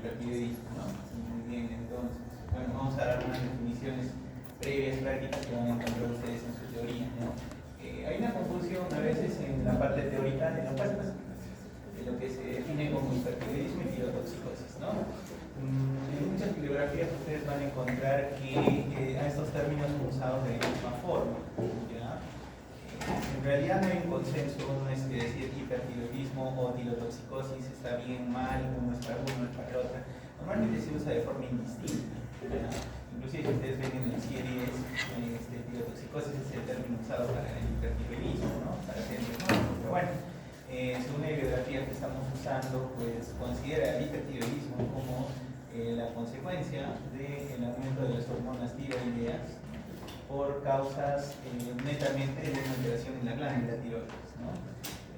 hipertiroidismo, ¿no? Muy bien, entonces, bueno, vamos a dar unas definiciones previas, prácticas que van a encontrar ustedes en su teoría, ¿no? Hay una confusión a veces en la parte teórica de lo que se define como hipertiroidismo y tirotoxicosis, ¿no? En muchas bibliografías ustedes van a encontrar que a estos términos son usados de la misma forma, ¿ya? En realidad no hay un consenso, no es que decir hipertiroidismo o tirotoxicosis está bien, mal, uno es para uno, es para el otro. Normalmente se usa de forma indistinta, ¿ya? Inclusive si ustedes ven en el series, tirotoxicosis es el término usado para el hipertiroidismo, ¿no? Para hacer el diagnóstico, pero bueno. Según la bibliografía que estamos usando, pues considera el hipertiroidismo como la consecuencia del aumento de las hormonas tiroideas por causas netamente de una alteración en la glándula tiroides, ¿no?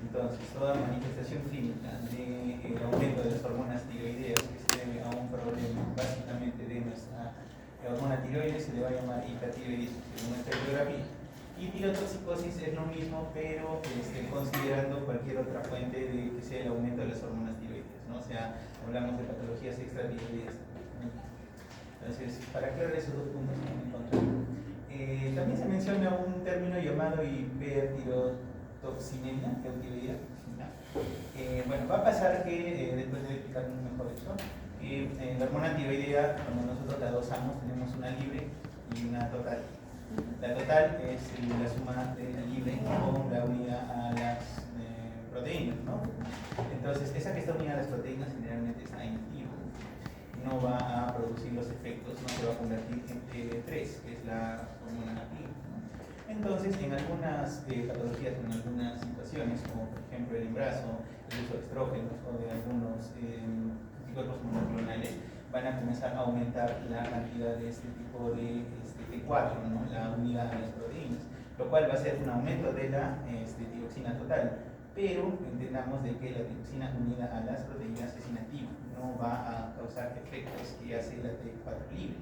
Entonces, toda manifestación clínica del aumento de las hormonas tiroideas que se debe a un problema básicamente de nuestra hormona tiroides se le va a llamar hipertiroidismo, según nuestra bibliografía. Y tirotoxicosis es lo mismo, pero considerando cualquier otra fuente de que sea el aumento de las hormonas tiroides, ¿no? O sea, hablamos de patologías extratiroideas. Entonces, para aclarar esos dos puntos que me encontré. También se menciona un término llamado hipertirotoxinemia, eutiroidea. Bueno, va a pasar que, después de explicar mejor eso, la hormona tiroidea, cuando nosotros la dosamos, tenemos una libre y una total. La total es la suma de la libre con la unida a las proteínas, ¿no? Entonces, esa que está unida a las proteínas generalmente está inactiva. No va a producir los efectos, no se va a convertir en T3, que es la hormona activa, ¿no? Entonces, en algunas patologías, en algunas situaciones, como por ejemplo el embarazo, el uso de estrógenos o de algunos anticuerpos monoclonales, van a comenzar a aumentar la cantidad de este tipo de T4, ¿no? La unidad a las proteínas, lo cual va a ser un aumento de la tiroxina total, pero entendamos de que la tiroxina unida a las proteínas es inactiva, no va a causar efectos que hace la T4 libre.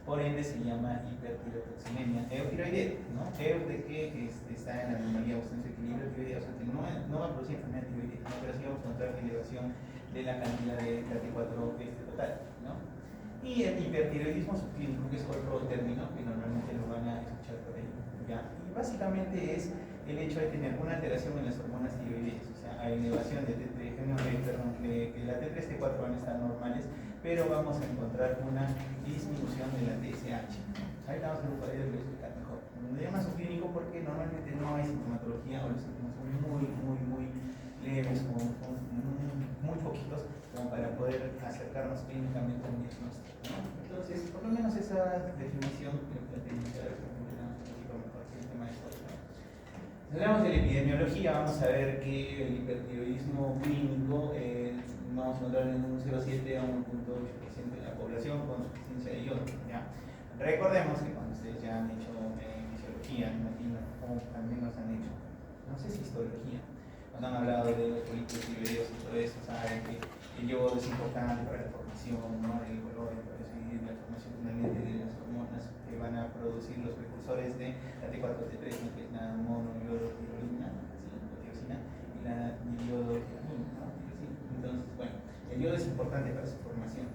Por ende se llama hipertirotoxinemia eutiroidea, ¿no? Eu de que está en la anomalía o en su equilibrio tiroideo, o sea que no va a producir enfermedad tiroidea, ¿no? Pero sí vamos a encontrar elevación de la cantidad de la T4 total, ¿no? Y el hipertiroidismo subclínico, que es otro término que normalmente lo van a escuchar por ahí, ¿ya? Y básicamente es el hecho de tener una alteración en las hormonas tiroideas, o sea, hay elevación de que la T3 y T4 van a estar normales, pero vamos a encontrar una disminución de la TSH. Ahorita vamos a ver un poco, voy a explicar mejor. Se llama subclínico porque normalmente no hay sintomatología o los síntomas son muy leves o muy poquitos como para poder acercarnos clínicamente a un diagnóstico, ¿no? Entonces, por lo menos esa definición creo que la tenemos que dar un poquito mejor que el tema de hoy, ¿no? Si hablamos de la epidemiología, vamos a ver que el hipertiroidismo clínico vamos a encontrar en un 0,7 a 1,8% de la población con suficiencia de yodo, ¿ya? Recordemos que cuando ustedes ya han hecho fisiología, me imagino, o al menos han hecho, no sé si histología, nos han hablado de los folículos tiroideos y todo eso, saben que el yodo es importante para la formación, ¿no? Del color, y la formación finalmente de las hormonas que van a producir los precursores de la T4, T3, ¿no? Que es la monoiodotirolina, ¿sí? O tiroxina, y la diodotiramina, ¿no? Entonces, bueno, el yodo es importante para su formación.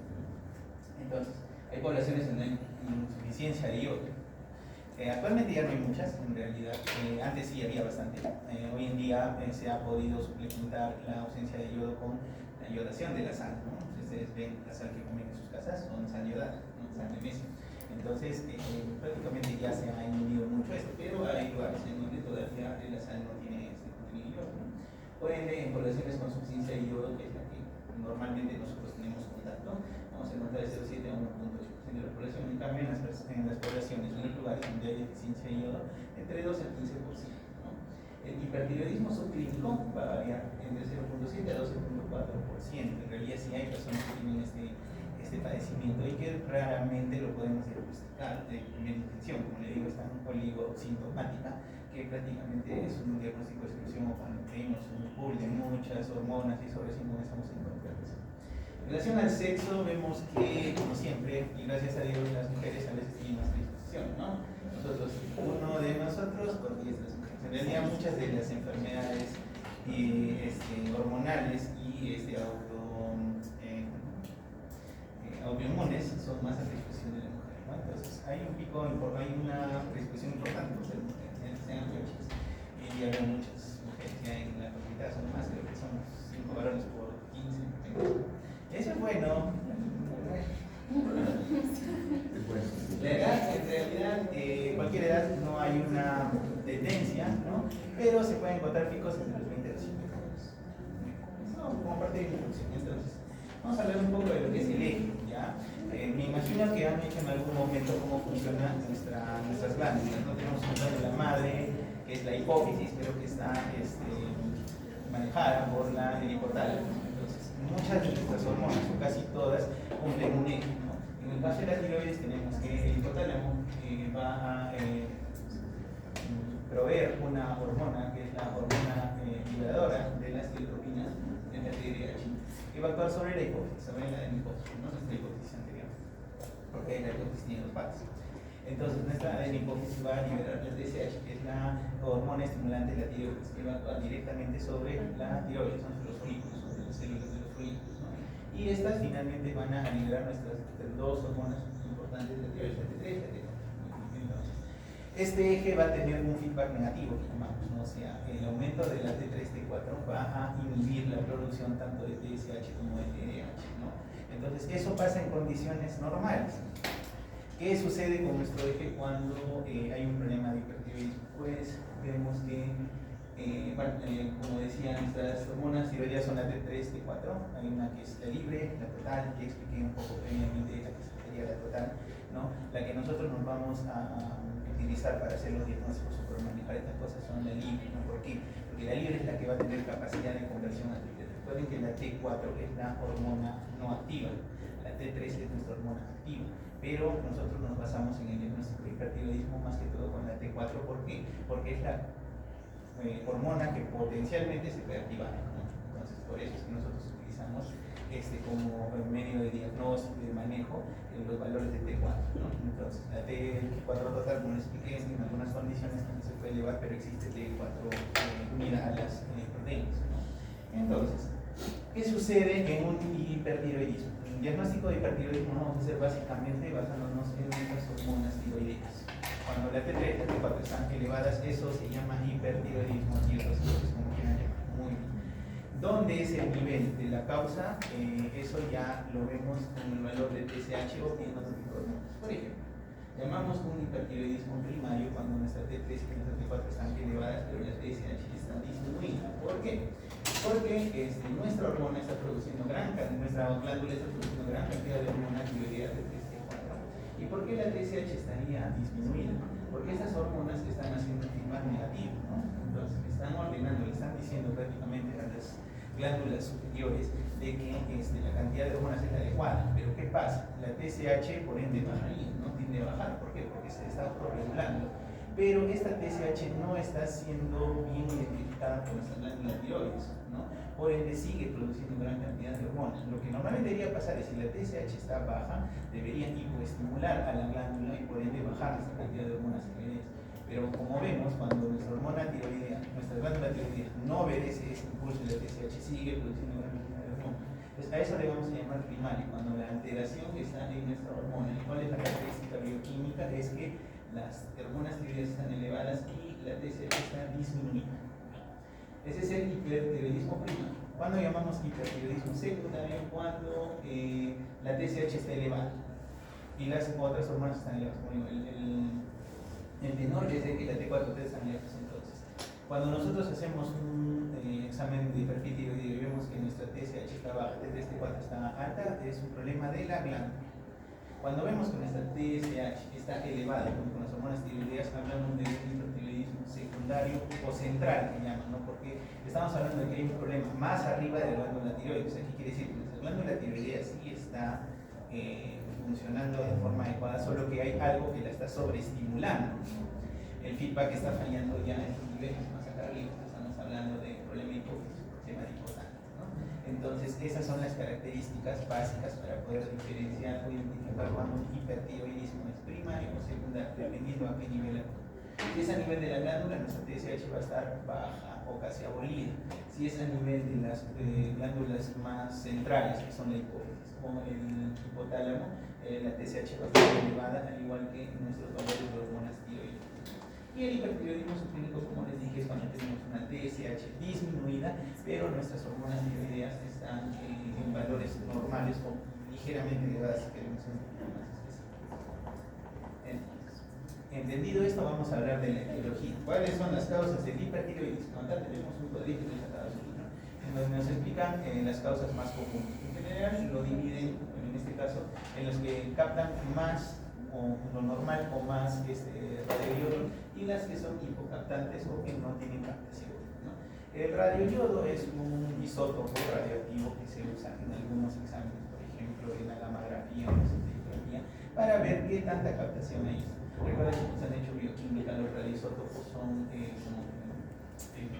Entonces, hay poblaciones donde hay insuficiencia de yodo. Actualmente ya no hay muchas, en realidad. Antes sí había bastante. Hoy en día se ha podido suplementar la ausencia de yodo con la yodación de la sal, ¿no? Ustedes ven la sal que comen en sus casas, son sal yodada, ¿no? Sal de mesa. Entonces, prácticamente ya se ha inhibido mucho esto, pero hay lugares en donde todavía la sal no tiene este contenido de yodo, ¿no? Por ende, en poblaciones con suficiencia de yodo, que es la que normalmente nosotros tenemos contacto, vamos a encontrar de 0,7 a 1,8% de la población. En cambio, en las poblaciones, en los lugares donde hay deficiencia de yodo, entre 2 al 15%, ¿no? El hipertiroidismo subclínico va a variar entre 0,7 a 12,4%. En realidad, sí hay personas que tienen este padecimiento y que raramente lo podemos diagnosticar de primera intención. Como le digo, es tan oligosintomática que prácticamente es un diagnóstico de exclusión o cuando tenemos un pool de muchas hormonas y sobre eso no estamos involucrados. En relación al sexo, vemos que, como siempre, y gracias a Dios, las mujeres a veces tienen más predisposición, ¿no? Nosotros, uno de nosotros por 10 las mujeres. En realidad, muchas de las enfermedades hormonales y hay un pico, hay una prescripción importante por ser mujer, sean chicas. Y había muchas mujeres ya en la comunidad, son más, creo que son 5 varones por 15. Eso es bueno. La edad, en realidad, cualquier edad no hay una tendencia, ¿no? Pero se pueden encontrar picos entre los 20 y los 50 años. Eso como parte de la introducción. Entonces, vamos a hablar un poco de lo que es el eje, ¿ya? Me imagino que han hecho en algún momento cómo funcionan nuestras glándulas, ¿no? Tenemos un glándula madre, que es la hipófisis, pero que está manejada por el hipotálamo. Entonces, muchas de nuestras hormonas, o casi todas, cumplen un eje, ¿no? En el caso de la tiroides tenemos que el hipotálamo va a proveer una hormona, que es la hormona liberadora de las tirotropinas, en la TDAH, que va a actuar sobre la hipófisis, sobre la hipófisis, no nuestra hipófisis anterior, porque la hipófisis tiene dos partes. Entonces, nuestra hipófisis va a liberar la TSH, que es la hormona estimulante de la tiroides, que va a actuar directamente sobre la tiroides, sobre los folículos, sobre las células de los folículos, ¿no? Y estas finalmente van a liberar nuestras dos hormonas importantes de la tiroides, la T3 y la T4. Entonces, este eje va a tener un feedback negativo, que llamamos, ¿no? O sea, el aumento de la T3, T4 va a inhibir la producción tanto de TSH como de TDH, ¿no? Entonces, eso pasa en condiciones normales. ¿Qué sucede con nuestro eje cuando hay un problema de hipertiroidismo? Pues vemos que, como decía, nuestras hormonas tiroideas son la T3, T4. Hay una que es la libre, la total, que expliqué un poco previamente, la que sería la total, ¿no? La que nosotros nos vamos a utilizar para hacer los diagnósticos o para manejar estas cosas son la libre, ¿no? ¿Por qué? Porque la libre es la que va a tener capacidad de conversión a T3. Recuerden que la T4 es la hormona no activa, la T3 es nuestra hormona activa. Pero nosotros nos basamos en el diagnóstico de hipertiroidismo más que todo con la T4. ¿Por qué? Porque es la hormona que potencialmente se puede activar, ¿no? Entonces, por eso es que nosotros utilizamos como medio de diagnóstico y de manejo los valores de T4, ¿no? Entonces, la T4 total, como les expliqué, en algunas condiciones también se puede elevar, pero existe T4 unida a las proteínas, ¿no? Entonces, ¿qué sucede en un hipertiroidismo? El diagnóstico de hipertiroidismo lo vamos a hacer básicamente basándonos en estas hormonas tiroideas. Cuando la T3 y la T4 están elevadas, eso se llama hipertiroidismo y otros como quieran llamar. Muy bien. ¿Dónde es el nivel de la causa? Eso ya lo vemos en el valor de TSH o en otro tipo de hormonas. Por ejemplo, llamamos un hipertiroidismo primario cuando nuestra T3 y nuestra T4 están elevadas, pero la TSH está disminuida. ¿Por qué? Porque nuestra hormona está produciendo nuestra glándula está produciendo gran cantidad de hormona tiroidea de T3, T4. ¿Y por qué la TSH estaría disminuida? Porque estas hormonas están haciendo un feedback negativo, ¿no? Entonces, están ordenando, le están diciendo prácticamente a las glándulas superiores de que la cantidad de hormonas es la adecuada. Pero ¿qué pasa? La TSH por ende bajaría, no tiende a bajar. ¿Por qué? Porque se está autorregulando. Pero esta TSH no está siendo bien identificada por nuestra glándula tiroides, ¿no? Por ende sigue produciendo gran cantidad de hormonas. Lo que normalmente debería pasar es si la TSH está baja, debería hipoestimular a la glándula y por ende bajar esta cantidad de hormonas tiroideas. Pero como vemos, cuando nuestra hormona tiroidea, nuestra glándula tiroidea no obedece ese impulso de la TSH, sigue produciendo gran cantidad de hormonas. Entonces, a eso le vamos a llamar primario, cuando la alteración que está en nuestra hormona, y cuál es la característica bioquímica, es que las hormonas tiroideas están elevadas y la TSH está disminuida. Ese es el hipertiroidismo primario. ¿Cuándo llamamos hipertiroidismo secundario? Cuando la TSH está elevada y las otras hormonas están elevadas. Como digo, el tenor es de que la T4 y T3 están elevadas. Entonces, cuando nosotros hacemos un examen de perfil tiroideo y vemos que nuestra TSH está baja, T3, T4 está alta, es un problema de la glándula. Cuando vemos que nuestra TSH está elevada con las hormonas tiroideas, hablamos de hipertiroidismo secundario o central, que llaman, ¿no? Porque estamos hablando de que hay un problema más arriba de la glándula tiroides. Aquí quiere decir que nuestra glándula tiroidea sí está funcionando de forma adecuada, solo que hay algo que la está sobreestimulando. El feedback está fallando ya en los niveles más acá arriba. Estamos hablando de problema hipófisis, problema de hipotálamo, ¿no? Entonces, esas son las características básicas para poder diferenciar o identificar cuando un hipertiroidismo es primario o secundario, dependiendo a qué nivel. Si es a nivel de la glándula, nuestra TSH va a estar baja o casi abolida. Si es a nivel de las glándulas más centrales, que son la hipófisis o el hipotálamo, la TSH va a estar elevada, al igual que nuestros valores de hormonas tiroides. Y el hipertiroidismo subclínico, como les dije, es cuando tenemos una TSH disminuida, pero nuestras hormonas tiroideas están en valores normales o ligeramente elevadas, si queremos un poquito más específicos. Entonces, entendido esto, vamos a hablar de la etiología. ¿Cuáles son las causas del hipertiroidismo? Acá tenemos un cuadrito que está en donde nos explican las causas más comunes. En general lo dividen, en este caso, en los que captan más o lo normal o más radioiodo, y las que son hipocaptantes o que no tienen captación, ¿no? El radioiodo es un isótopo radioactivo que se usa en algunos exámenes, por ejemplo en la gammagrafía o la sintetografía, para ver qué tanta captación hay. Recuerden que se han hecho bioquímica, los radioisótopos son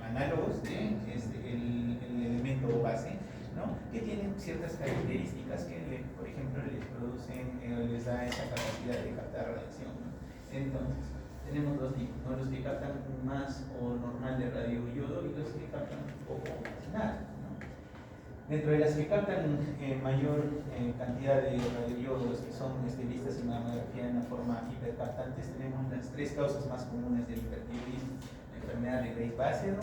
análogos de el elemento base, ¿no? Que tienen ciertas características que, por ejemplo, les producen, les da esa capacidad de captar radiación, ¿no? Entonces, tenemos dos tipos, ¿no? Los que captan más o normal de radioiodo y los que captan un poco más nada, ¿no? Dentro de las que captan mayor cantidad de radioiodo, los que son vistas en la mamografía en la forma hipercaptantes, tenemos las tres causas más comunes del hipertiroidismo: la enfermedad de Graves-Basedow,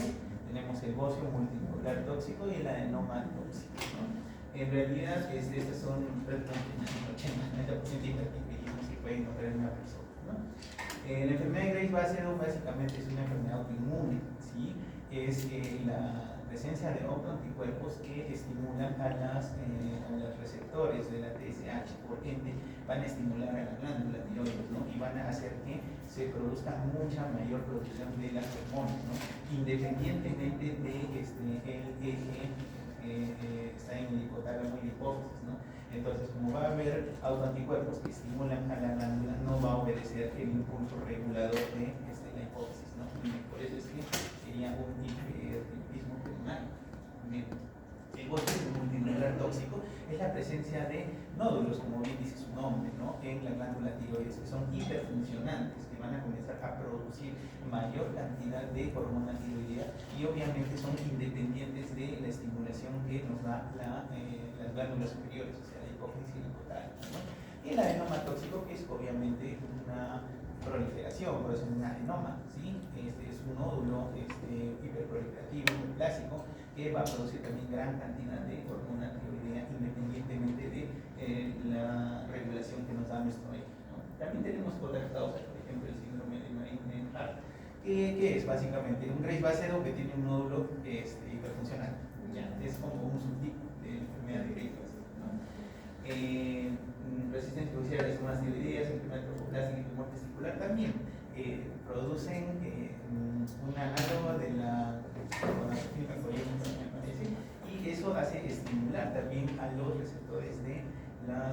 tenemos el bocio multipolar tóxico y el adenoma tóxico, ¿no? En realidad, estas son prácticamente el 80-90% de hipertiroidismos que pueden encontrar en una persona, ¿no? La enfermedad de Graves-Basedow básicamente es una enfermedad autoinmune, ¿sí? Es la presencia de autoanticuerpos que estimulan a los receptores de la TSH, por ende van a estimular a la glándula tiroides, ¿no? Y van a hacer que se produzca mucha mayor producción de las hormonas, ¿no? Independientemente de el eje está en el hipotálamo y la hipófisis, ¿no? Entonces, como va a haber autoanticuerpos que estimulan a la glándula, no va a obedecer el impulso regulador de la hipófisis, ¿no? Y por eso es que sería un hipertiroidismo primario. El bocio multinodular tóxico es la presencia de nódulos, como bien dice su nombre, ¿no? En la glándula tiroides, que son hiperfuncionantes, que van a comenzar a producir mayor cantidad de hormona tiroidea y obviamente son independientes de la estimulación que nos da las glándulas superiores, o sea, la hipófisis y el hipotálamo, ¿no? Y el adenoma tóxico, que es obviamente una proliferación, por eso es un adenoma, ¿sí? Es un nódulo hiperproliferativo, hiperplásico, que va a producir también gran cantidad de hormona tiroidea independientemente de la regulación que nos da nuestro eje, ¿no? También tenemos otras causas, por ejemplo el síndrome de Marie-Anne-Hart, que es básicamente un Graves-Basedow que tiene un nódulo hiperfuncional, ¿ya? Es como un subtipo de la enfermedad de Graves-Basedow, ¿no? Resistencia crucial a las hormonas tiroideas, enfermedad trofoplástica y tumor testicular también producen un análogo de la gonadotropina, me parece, y eso hace estimular también a los receptores de la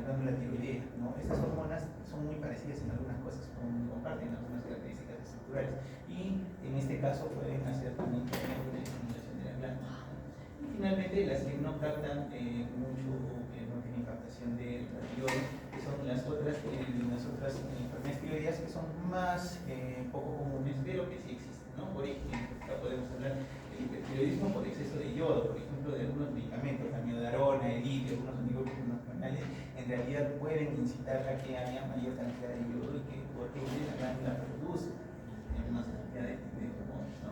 glándula tiroidea, ¿no? Estas hormonas son muy parecidas en algunas cosas, comparten algunas características estructurales y en este caso pueden hacer también una estimulación de la glándula. Y finalmente las que no captan mucho, que no tienen captación de radioiodo, que son las otras enfermedades tiroideas que son más poco comunes, pero que sí existen, ¿no? Por ejemplo, acá podemos hablar del hipertiroidismo por exceso de yodo, por ejemplo, de algunos medicamentos, la miodarona, el litio, algunos antibióticos monoclonales, en realidad pueden incitar a que haya mayor cantidad de yodo y que por ende la glándula produce más cantidad de hormonas, ¿no?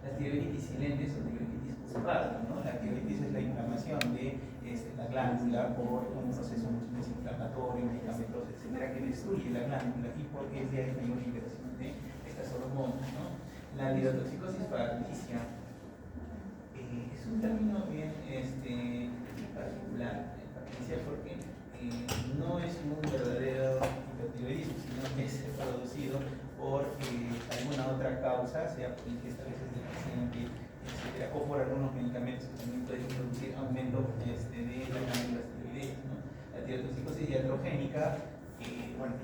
Las tiroiditis silentes o tiroiditis postpartum, ¿no? La tiroiditis es la inflamación de la glándula por un proceso desinflamatorio, medicamentos, etcétera, que destruye la glándula y por ende hay mayor liberación de estas hormonas, ¿no? La lidotoxicosis facticia es un término bien particular, facticia, porque no es un verdadero hipertiroidismo, sino que es producido por alguna otra causa, sea por ingesta a veces del paciente, etcétera, o por algunos medicamentos que también pueden producir aumento de las glándulas tiroideas, ¿no? La tirotoxicosis iatrogénica, bueno,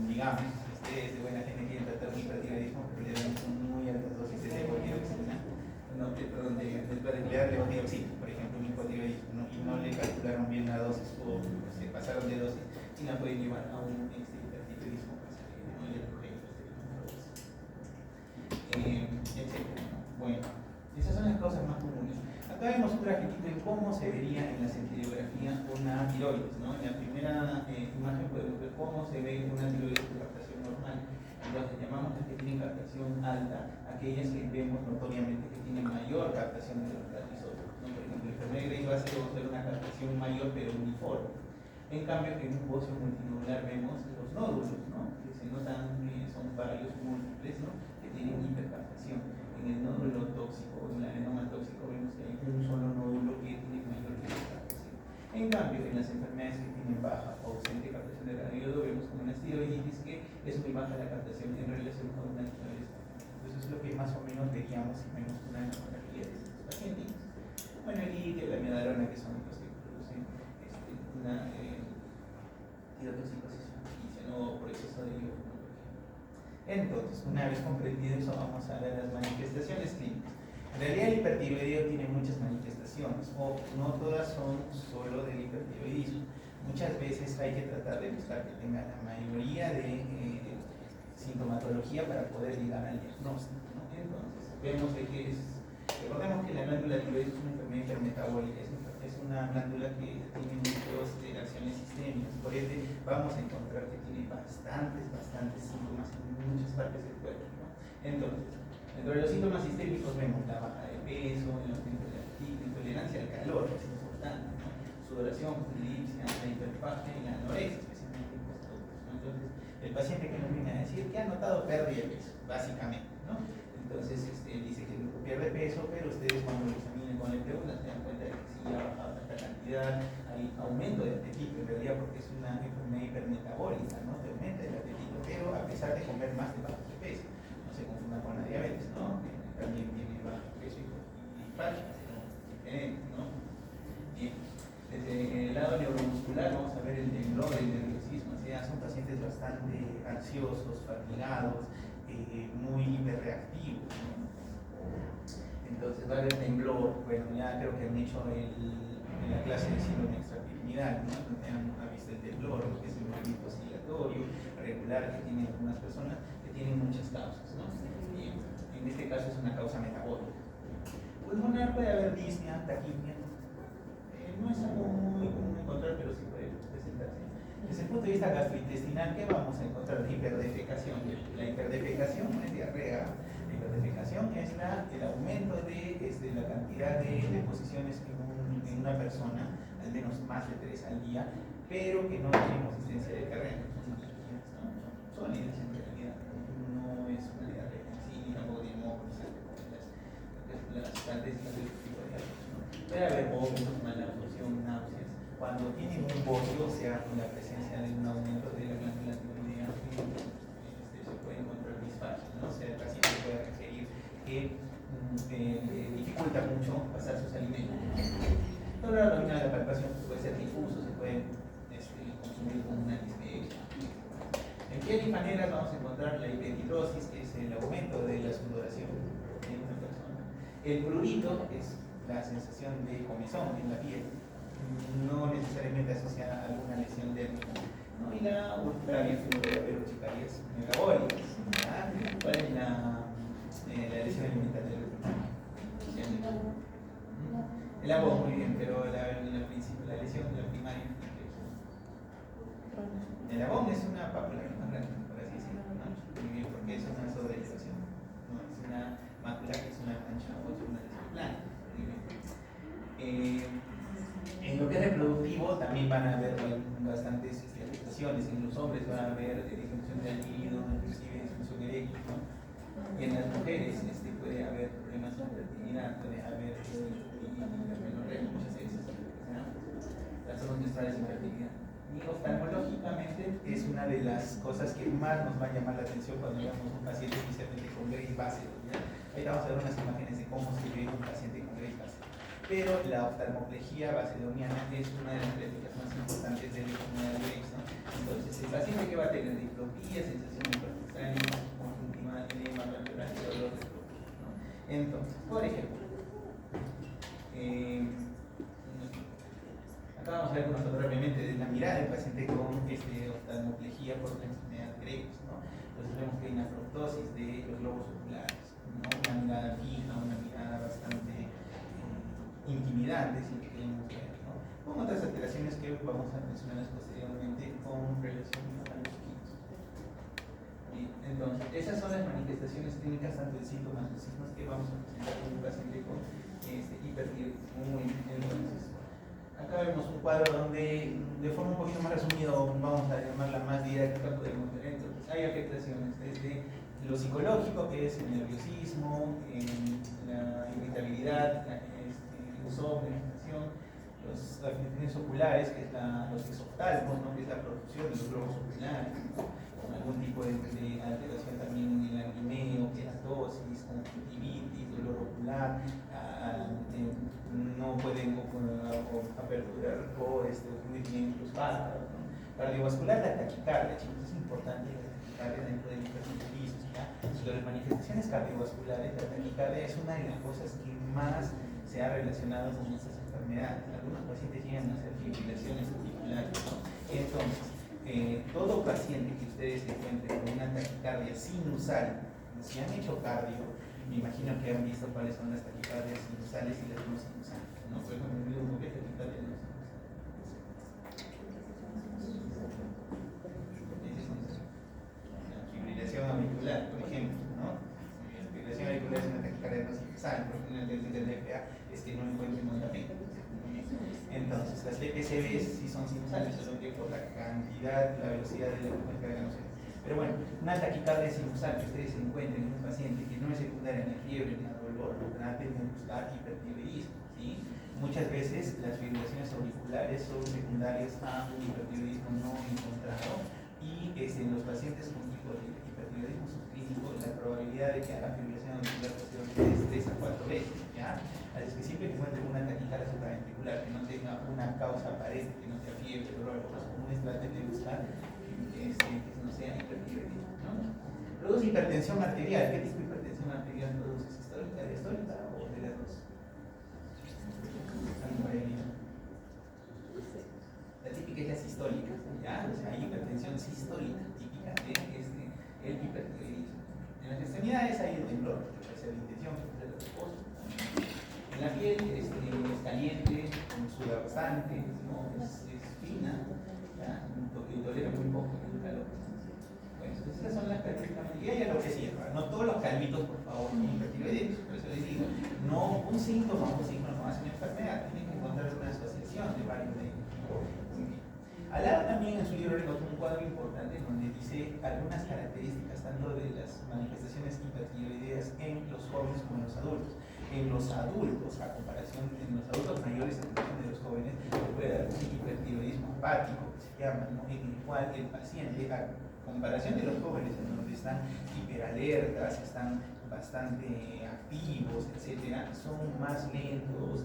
digamos, es de buena gente quieren tratar un hipertiroidismo, pero le dan muy altas dosis de levotiroxina, después de emplear levotiroxina, por ejemplo, un hipotiroidismo, ¿no? Y no le calcularon bien la dosis o se pasaron de dosis y la pueden llevar a un hipertiroidismo etcétera. Bueno, esas son las causas cómo se vería en la centrografía una tiroides, ¿no? En la primera imagen podemos ver cómo se ve una tiroides de captación normal. Entonces llamamos las que tienen captación alta, aquellas que vemos notoriamente que tienen mayor captación de los platisótomos, ¿no? Por ejemplo, el enfermedad de Graves va a ser una captación mayor pero uniforme. En cambio, en un bocio multinodular vemos los nódulos, ¿no? Que se notan que son varios múltiples, ¿no? Que tienen hipercaptación. En el nódulo tóxico, en el adenoma tóxico, vemos que hay un solo nódulo que tiene mayor hipercaptación. En cambio, en las enfermedades que tienen baja o ausente captación de radioiodo, vemos como una tiroiditis que es muy baja la captación en relación con una tiroides. Entonces, es lo que más o menos veríamos si vemos una hemografía de estos pacientes. Bueno, y que la miodarona, que son los que producen una tirotoxicosis o por exceso de yodo. Entonces, una vez comprendido eso, vamos a ver las manifestaciones clínicas. En realidad, el hipertiroideo tiene muchas manifestaciones, o no todas son solo del hipertiroidismo. Muchas veces hay que tratar de buscar que tenga la mayoría de sintomatología para poder llegar al diagnóstico, ¿no? Entonces, vemos de que recordemos que la glándula tiroides es una enfermedad hipermetabólica, es una glándula que tiene muchas reacciones sistémicas, por ende vamos a encontrar que tiene bastantes síntomas en muchas partes del cuerpo, ¿no? Entonces, dentro de los síntomas sistémicos vemos la baja de peso, el aumento de apetito, intolerancia al calor, que es importante, ¿no? Sudoración, polidipsia, la hiperfagia y la anorexia, especialmente en postadores, ¿no? Entonces, el paciente que nos viene a decir que ha notado pérdida de peso, básicamente, ¿no? Entonces, él dice que pierde peso, pero ustedes cuando lo examinen con la pregunta se dan cuenta de que sí ha bajado esta cantidad, hay aumento de apetito en realidad porque es una enfermedad hipermetabólica, ¿no? Te aumenta el apetito, pero a pesar de comer más de bajo de peso, no se confunda con la diabetes, ¿no? Que también tiene bajo peso y facha, diferente, ¿no? Bien, desde el lado neuromuscular vamos a ver el temblor, el nerviosismo, o sea, son pacientes bastante ansiosos, fatigados, muy hiperreactivos, ¿no? Entonces va a haber temblor, bueno, ya creo que han hecho en la clase de síndrome extrapiramidal, ¿no? Donde han visto el temblor, lo que es el movimiento oscilatorio regular que tienen algunas personas que tienen muchas causas, ¿no? Y en este caso es una causa metabólica. Pulmonar puede haber disnea, taquipnea, no es algo muy común encontrar, pero sí puede presentarse. Desde el punto de vista gastrointestinal, ¿qué vamos a encontrar? La hiperdefecación. La hiperdefecación no es diarrea. La hiperdefecación es el aumento de la cantidad de deposiciones en una persona, al menos más de 3 al día, pero que no tiene consistencia de terreno. Son sólidas en realidad, no es una diarrea en sí, ni tampoco tiene moco, las características del tipo de diarrea. Puede haber vómitos, mala absorción, náuseas. Cuando tienen un bocio, o sea, con la presencia de un aumento de la glándula tiroidea, se puede encontrar disfagia, ¿no? O sea, el paciente puede referir que dificulta mucho pasar sus alimentos. Todo la abdominal de la palpación puede ser difuso, se puede consumir con una dispepsia. En piel y maneras vamos a encontrar la hiperhidrosis, que es el aumento de la sudoración de una persona. El prurito es la sensación de comezón en la piel, no necesariamente asociada a alguna lesión dérmica, ¿no? Y la urticaria, urticarias metabólicas, ¿verdad? ¿Cuál es la lesión alimentaria del urticario? El agua muy bien, pero la lesión de la primaria. El abón es una pápula más grande, por así decirlo, ¿no? Muy bien, porque es una sobreelevación, no es una mácula que es una mancha o es una lesión plana. En lo que es reproductivo también van a haber bastantes afectaciones. En los hombres van a haber disminución de libido, inclusive disfunción eréctil, ¿no? Y en las mujeres puede haber problemas de fertilidad, puede haber muchas veces, trastornos menstruales y fertilidad. Y oftalmológicamente es una de las cosas que más nos va a llamar la atención cuando veamos un paciente especialmente con Graves base. Ahí vamos a ver unas imágenes de cómo se ve un paciente con Graves base. Pero la oftalmoplejía bacedoniana es una de las críticas más importantes de la enfermedad de Graves, ¿no? Entonces, el paciente que va a tener diplopía, sensación de extraña, conjuntiva, edema, lateral, dolor de cuerpo, ¿no? Entonces, por ejemplo, acá vamos a ver nosotros brevemente de la mirada del paciente con oftalmoplejía por la enfermedad de Graves, ¿no? Entonces vemos que hay una proptosis de los globos oculares, ¿no? Una mirada fija, una mirada bastante intimidantes y que queremos ver, ¿no? Con otras alteraciones que vamos a mencionar posteriormente con relación a los químicos. Bien, entonces, esas son las manifestaciones clínicas, tanto de síntomas de signos que vamos a presentar con un paciente con hipertiroidismo. Muy bien, entonces, acá vemos un cuadro donde, de forma un poquito más resumida, vamos a llamarla más didáctica, podemos ver. Entonces, hay afectaciones desde lo psicológico, que es el nerviosismo, la irritabilidad, el insomnio, la agitación, las afectaciones oculares, que es los exoftalmos, ¿no? Que es la producción de los globos oculares, ¿no? Con algún tipo de alteración también en el lagrimeo, keratosis, conjuntivitis, dolor ocular, no pueden aperturar o ocluir bien los párpados, ¿no? Cardiovascular, la taquicardia, chicos, es importante la taquicardia dentro del hipertiroidismo. Las manifestaciones cardiovasculares, la taquicardia es una de las cosas que más se ha relacionado con estas enfermedades. Algunos pacientes llegan a hacer fibrilaciones auriculares, ¿no? Entonces, todo paciente que ustedes encuentren con una taquicardia sinusal, si han hecho cardio, me imagino que han visto cuáles son las taquicardias sinusales y las no sinusales, ¿no? Por ejemplo, un grupo que taquicardia no sinusal. Fibrilación auricular, por ejemplo, ¿no? La fibrilación auricular es una taquicardia no sinusal, porque en el LPA es que no encuentren mondamento. Entonces, las LPCBs sí son sinusales, solo que por la cantidad, la velocidad de la descarga no sé. Pero bueno, una taquicardia sinusal que ustedes encuentren en un paciente que no es secundaria ni a fiebre ni a dolor, traten de buscar hipertiroidismo, ¿sí? Muchas veces las fibrilaciones auriculares son secundarias a un hipertiroidismo no encontrado y en los pacientes con hipertiroidismo subclínico la probabilidad de que haga fibrilación auricular posteriormente es 3 a 4 veces, ¿ya? Así que siempre que encuentren una taquicardia supraventricular que no tenga una causa aparente, que no sea fiebre, dolor, cosas comunes, traten de buscar que no sea hipertiroidismo, ¿no? Produce hipertensión arterial. ¿Qué tipo de hipertensión arterial produce? ¿Sistólica, diastólica o de las dos? La típica es la sistólica, ¿ya? O sea, hay hipertensión sistólica típica de el hipertiroidismo. En las extremidades hay el temblor, que puede ser la intención, que puede ser el reposo. En la piel es caliente, suda bastante, ¿no? es fina, ¿ya? Tolera muy poco el calor. Bueno, entonces esas son las características. Y hay algo que sí, no todos los calvitos, por favor, son hipertiroidismos. Por eso les digo, no un síntoma no hace una enfermedad, tienen que encontrar una asociación de varios de ellos. Muy bien. Al lado también en su libro encontró un cuadro importante donde dice algunas características tanto de las manifestaciones hipertiroideas en los jóvenes como en los adultos. En los adultos, a comparación de los adultos mayores a comparación de los jóvenes, puede dar un hipertiroidismo apático, que se llama, ¿no? En el cual el paciente, a comparación de los jóvenes, en donde están hiperalertas, están bastante activos, etcétera, son más lentos,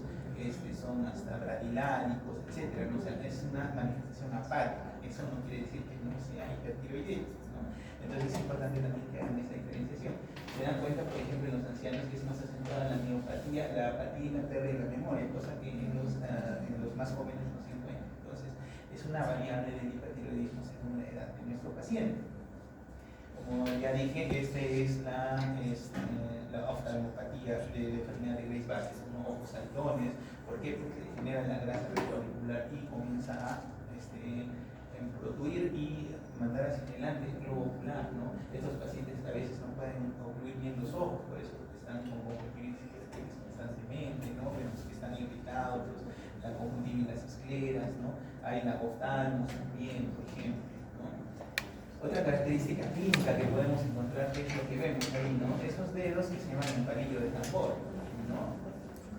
son hasta bradilánicos, etcétera, ¿no? O sea, es una manifestación apática. Eso no quiere decir que no sea hipertiroidismo, ¿no? Entonces es importante también que hagan esa diferenciación. Se dan cuenta, por ejemplo, en los ancianos que es más acentuada la miopatía, la apatía y la pérdida de la memoria, cosa que en los más jóvenes no se encuentra. Entonces, es una variable del hipertiroidismo según la edad de nuestro paciente. Como ya dije, es la oftalmopatía de la enfermedad de Grace Bassett, ¿no? Ojos saltones. ¿Por qué? Porque genera la grasa retroauricular y comienza a producir y mandar hacia adelante el globo ocular, ¿no? Estos pacientes a veces no pueden ocluir bien los ojos, por eso están con conjuntivitis constantemente, ¿no? Vemos que están irritados, la conjuntivitis, las escleras, ¿no? Hay lagoftalmos también, por ejemplo, ¿no? Otra característica clínica que podemos encontrar es lo que vemos ahí, ¿no? Esos dedos que se llaman el palillo de tambor, ¿no?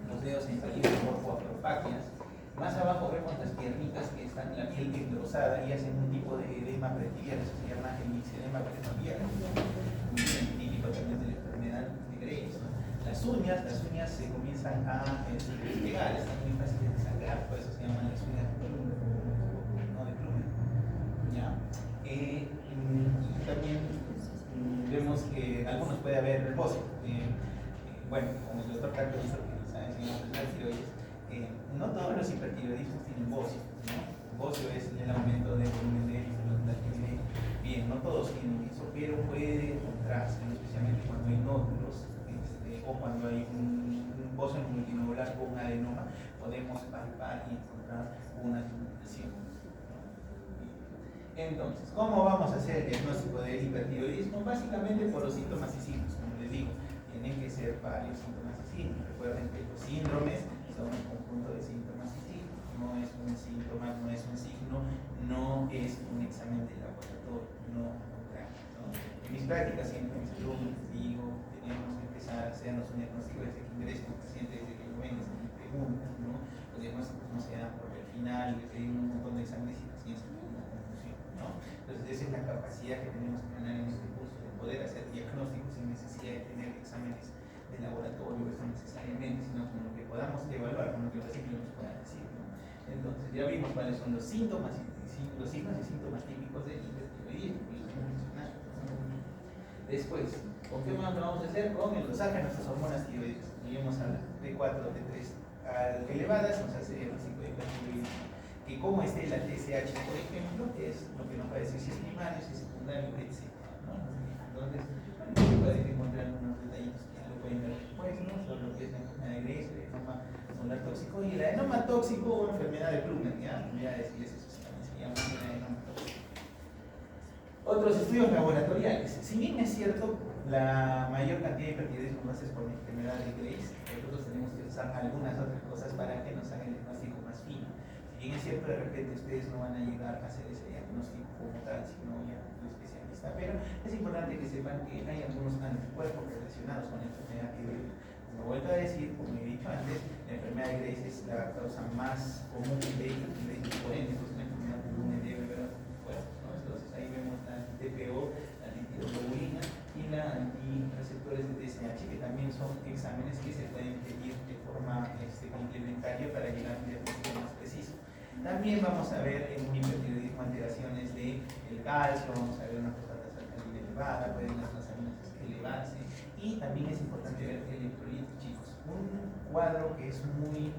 Los dedos en palillo de tambor o acropaquias. Más abajo vemos las piernitas que están en la piel engrosada y hacen un tipo de edema pretibial, eso se llama el mixedema pretibial, muy típico también de la enfermedad de Graves, ¿no? Las uñas se comienzan a despegar, están muy fáciles de sangrar, por eso se llaman las uñas de pluma, no de pluma, ¿ya? Y también vemos que en algunos puede haber bocio, bueno, como el doctor Carlos hizo que nos ha enseñado las tiroides. No todos los hipertiroidismos tienen bocio, ¿no? Bocio es el aumento del volumen de la tiroides. Bien, no todos tienen eso, pero puede encontrarse, especialmente cuando hay nódulos o cuando hay un bozo multinodular o un adenoma, podemos palpar y encontrar una tumoración. Entonces, ¿cómo vamos a hacer el diagnóstico del hipertiroidismo? Básicamente por los síntomas y signos, como les digo, tienen que ser varios síntomas y signos. Recuerden que los síndromes son un conjunto de síntomas y signos, no es un síntoma, no es un signo, no es un examen de laboratorio, no al contrario, ¿no? En mis prácticas siempre mis alumnos les digo, tenemos que empezar a hacernos un diagnóstico desde que ingresa un paciente, desde que lo ven, desde que me preguntan, ¿no? Los diagnósticos no se dan porque al final les pedimos un montón de exámenes y la ciencia tiene una confusión, ¿no? Entonces esa es la capacidad que tenemos que ganar en este curso, de poder hacer diagnósticos sin necesidad de tener exámenes de laboratorio, eso necesariamente, sino con lo que podamos evaluar, con lo que los signos nos puedan decir, ¿no? Entonces ya vimos cuáles son los síntomas, los signos y síntomas típicos del hipertiroidismo, y los hemos mencionado. Después, ¿con qué más lo vamos a hacer? Con el dosaje de nuestras hormonas tiroides. Lleguemos a la T4, T3 elevadas, nos hace el ciclo de hipertiroidismo. Que como esté la TSH, por ejemplo, es lo que nos va a decir si es primario, si es secundario, etc., ¿no? Entonces, bueno, pueden encontrar unos detallitos que lo pueden ver después, ¿no? Sobre lo que es la enfermedad de Graves, el adenoma nodular tóxico, y el adenoma tóxico o enfermedad de Plummer, ¿ya? Voy a decirles eso, también se llama el adenoma tóxico. Otros estudios laboratoriales. Si bien es cierto, la mayor cantidad de hipertiroidismo no es por la enfermedad de Graves, nosotros tenemos que usar algunas otras cosas para que nos hagan el diagnóstico más fino. Si bien es cierto, de repente ustedes no van a llegar a hacer ese diagnóstico como tal, sino ya un especialista, pero es importante que sepan que hay algunos anticuerpos relacionados con la enfermedad tiroides. Como vuelvo a decir, como he dicho antes, la enfermedad de Graves es la causa más común de hipertiroidismo, por ende, pues una enfermedad común de haber anticuerpos, ¿no? Entonces ahí vemos la TPO, la antitiroglobulina y la antireceptores de TSH, que también son exámenes que se pueden pedir de forma complementaria para llegar a un diagnóstico más preciso. También vamos a ver en un hipertiroidismo alteraciones del calcio, vamos a ver una fosfatasa alcalina elevada, pueden las transaminas elevarse, y también es importante ver electrolitos, chicos. Un cuadro que es muy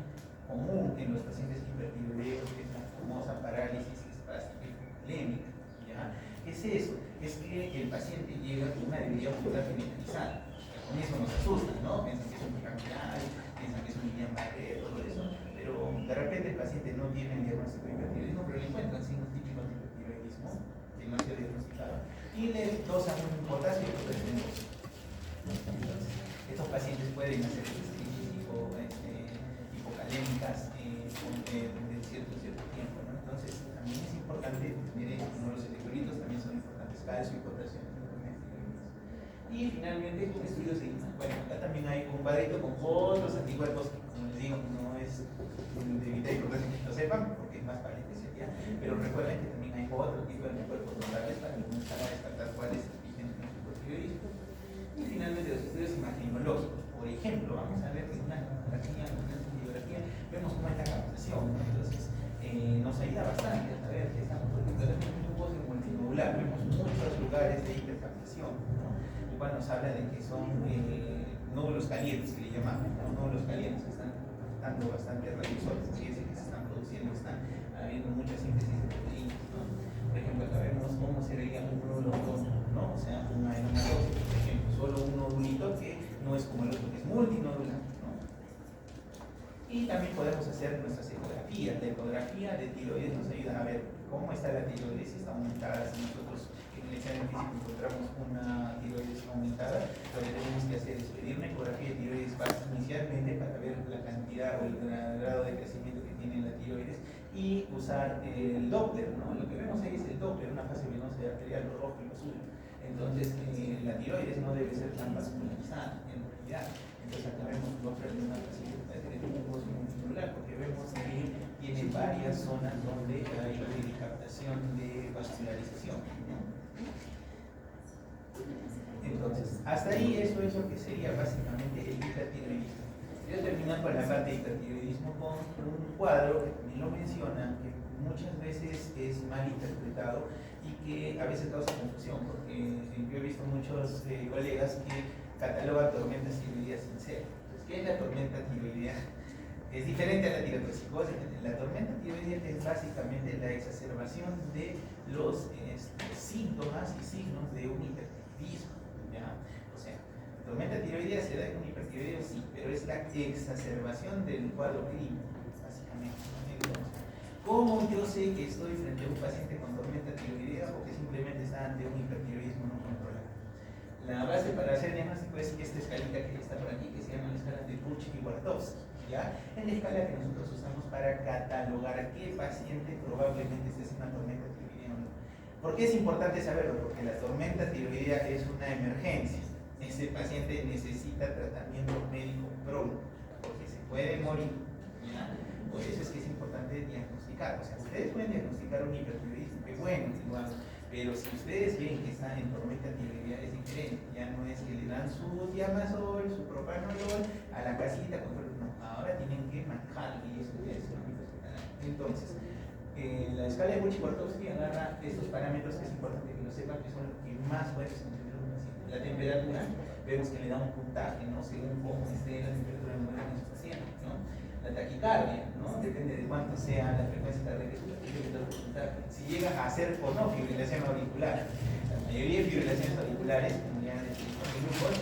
común en los pacientes hipertiroideos, que es la famosa parálisis espástica hipovolémica, ¿ya? ¿Qué es eso? Es que el paciente llega con una debilidad muscular generalizada. Con eso nos asusta, ¿no? Piensan que es un piramidal, piensan que es un Guillain-Barré, todo eso, pero de repente el paciente no tiene el diagnóstico de hipertiroidismo, pero le encuentran signos típicos de hipertiroidismo, que no ha sido diagnosticado, y le dosan un potasio y otro estenosis. Entonces, estos pacientes pueden hacer hipocalémicas de cierto tiempo, ¿no? Entonces, también es importante, miren, como los electrolitos también son importantes, calcio y potasio. Y finalmente, con estudios de bueno, acá también hay un cuadrito con otros anticuerpos, que como les digo, no es de evitar importante que lo sepan, porque es más para la especialidad, pero recuerden que también hay otro tipo de anticuerpos notables para comenzar a descartar cuáles se origen en el hipertiroidismo. Y finalmente, los estudios imagenológicos. Por ejemplo, vamos a ver que en una tomografía, en una sonografía, vemos cómo es la captación, ¿no? Entonces, nos ayuda bastante a saber que estamos particularmente en un pozo multinodular, vemos muchos lugares de hipercaptación, ¿no? Igual nos habla de que son nódulos calientes, que le llamamos, ¿no? Nódulos calientes que están dando bastante radiosoles, es decir, que se están produciendo, están habiendo mucha síntesis de proteínas, ¿no? Por ejemplo, acá vemos cómo se veía un nódulo autónomo, ¿no? O sea, un adenoma tóxico, por ejemplo, solo un nodulito que no es como el otro, que es multinodular, ¿no? Y también podemos hacer nuestras ecografías. La ecografía de tiroides nos ayuda a ver cómo está la tiroides, si está aumentada, si nosotros en el examen físico encontramos una tiroides aumentada, lo que tenemos que hacer es pedir una ecografía de tiroides inicialmente para ver la cantidad o el grado de crecimiento que tiene la tiroides y usar el Doppler, ¿no? Lo que vemos ahí es el Doppler, una fase venosa y arterial, lo rojo y lo azul. Entonces, la tiroides no debe ser tan vascularizada en realidad. Entonces, acá vemos un Doppler de una paciente que tiene un pozo multinodular, porque vemos que tiene varias zonas donde hay captación de vascularización, ¿no? Entonces, hasta ahí eso es lo que sería básicamente el hipertiroidismo. Voy a terminar con la parte de hipertiroidismo con un cuadro que también lo menciona, que muchas veces es mal interpretado y que a veces causa confusión, porque yo he visto muchos colegas que catalogan tormentas tiroideas sin ser. Entonces, ¿qué es la tormenta tiroidea? Es diferente a la tirotoxicosis. La tormenta tiroidea es básicamente la exacerbación de los síntomas y signos de un hipertiroidismo, ¿ya? O sea, Tormenta tiroidea se da con hipertiroideo, sí, pero es la exacerbación del cuadro clínico, básicamente. ¿Cómo yo sé que estoy frente a un paciente con tormenta tiroidea o que simplemente está ante un hipertiroidismo no controlado? La base para hacer diagnóstico es esta escalita que está por aquí, que se llama la escala de Buchky-Bartovsky, ¿ya? Es la escala que nosotros usamos para catalogar a qué paciente probablemente esté en una tormenta tiroidea o no. ¿Por qué es importante saberlo? Porque la tormenta tiroidea es una emergencia. Ese paciente necesita tratamiento médico pronto, porque se puede morir, ¿ya? Por eso es que es importante diagnosticar. O sea, ustedes pueden diagnosticar un hipertiroidismo, que bueno, igual. Pero si ustedes ven que están en tormenta tiroidea es diferente, ya no es que le dan su diamasol, su propanolol a la casita, no, ahora tienen que manejarlo y eso es un ámbito hospitalario. Entonces, la escala de Buchky-Bartovsky agarra estos parámetros que es importante que lo sepan, que son los que más pueden funcionar un paciente. La temperatura, vemos que le da un puntaje, ¿no? Según cómo esté la temperatura normal en su paciente, ¿no? La taquicardia, ¿no? Depende de cuánto sea la frecuencia cardíaca de su paciente. Si llega a ser o no fibrilación auricular, la mayoría de fibrilaciones auriculares, como ya decimos en grupos,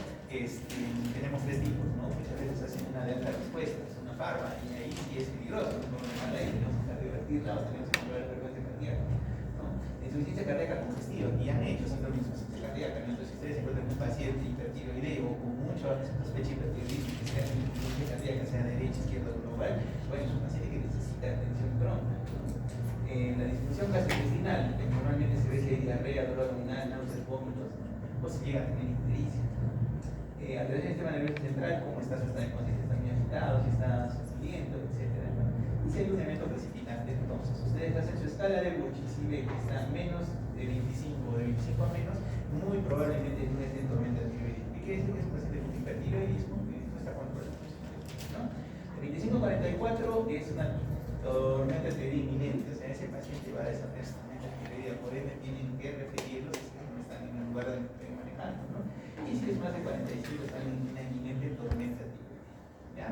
tenemos tres tipos, ¿no? Muchas veces hacen una de alta respuesta, es una farma, y ahí sí es peligroso, no normal ahí tenemos que cardiovertirla o tenemos que controlar la frecuencia cardíaca, ¿no? Insuficiencia cardíaca congestiva, y han hecho síndrome de insuficiencia cardíaca, ¿no? Entonces, si ustedes encuentran un paciente hipertiroideo con mucho sospecha hipertiroidismo, que sea insuficiencia cardíaca, sea derecha, izquierda o global, bueno, es un paciente que necesita atención pronta. La disfunción gastrointestinal, que normalmente se ve si hay diarrea, dolor abdominal, náuseas, vómitos, o si llega a tener ictericia. Alteración del sistema nervioso central, como está su estado de conciencia, está muy agitado, si está somnoliento, etc. Y si hay un evento precipitante, entonces ustedes hacen su escala de Buchky, si ven que está menos de 25 o de 25 a menos, muy probablemente no esté en tormenta tiroidea. ¿Y qué es un paciente con hipertiroidismo? Que no está controlado, ¿no? El 25-44 es una tormenta tiroidea inminente, o sea, ese paciente va a desaparecer tormenta tiroidea, por ende tienen que referirlos si no están en un lugar de manejando, ¿no? Y si es más de 45 están en una inminente tormenta tiroidea, ¿ya?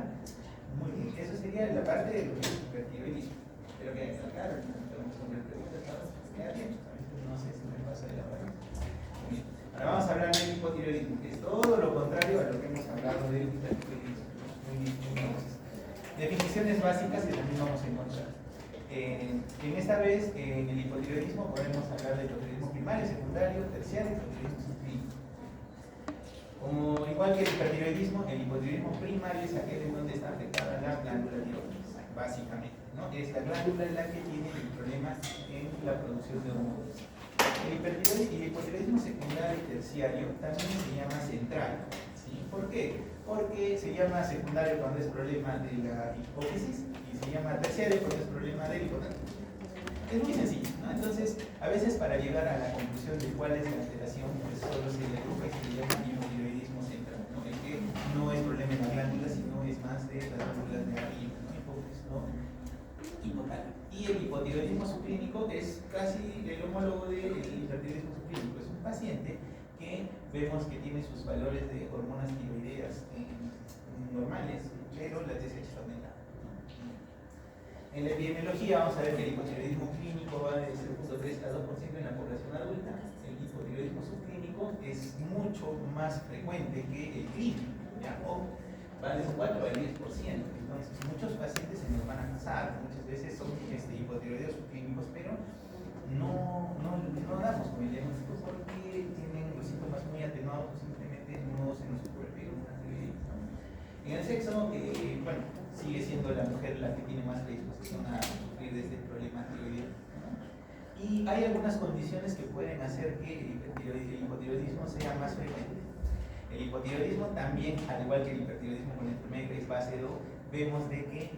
Muy bien, eso sería la parte de lo que es hipertiroidismo. Espero que haya quedado claro, podemos poner preguntas, queda bien, no sé si me pasa de la hora. Bien, ahora vamos a hablar del hipotiroidismo, que es todo lo contrario a lo que hemos hablado del hipertiroidismo. Muy bien, entonces, definiciones básicas que también vamos a encontrar. En esta vez, en el hipotiroidismo podemos hablar de hipotiroidismo primario, secundario, terciario y hipotiroidismo subclínico. Como igual que el hipertiroidismo, el hipotiroidismo primario es aquel en donde está afectada la glándula tiroides, básicamente, ¿no? Es la glándula la que tiene el problema en la producción de hormonas. El hipotiroidismo secundario y terciario también se llama central. ¿Sí? ¿Por qué? Porque se llama secundario cuando es problema de la hipófisis y se llama terciario cuando es problema del hipotalámico. Es muy sencillo, ¿no? Entonces, a veces para llegar a la conclusión de cuál es la alteración, pues solo se le agrupa y se le llama hipotiroidismo central, ¿no? El que no es problema en la glándula, sino es más de las glándulas de arriba, ¿no? Hipófisis, ¿no? Hipotálico. Y el hipotiroidismo subclínico es casi el homólogo del hipertiroidismo subclínico. Es un paciente que vemos que tiene sus valores de hormonas tiroideas normales, pero la TSH está aumentada. En la epidemiología vamos a ver que el hipotiroidismo clínico va de 0.3 a 2% en la población adulta. El hipotiroidismo subclínico es mucho más frecuente que el clínico, ¿ya? O va de 4 al 10%. Entonces, muchos pacientes se nos van a pasar, muchas veces son hipotiroideos subclínicos, pero no damos con el diagnóstico porque tienen los síntomas muy atenuados o simplemente no se nos ocurre una tiroiditis, ¿no? En el sexo, bueno, sigue siendo la mujer la que tiene más predisposición a sufrir de este problema tiroideo, ¿no? Y hay algunas condiciones que pueden hacer que el hipotiroidismo sea más frecuente. El hipotiroidismo también, al igual que el hipertiroidismo con enfermedad de Graves-Base-2, vemos de que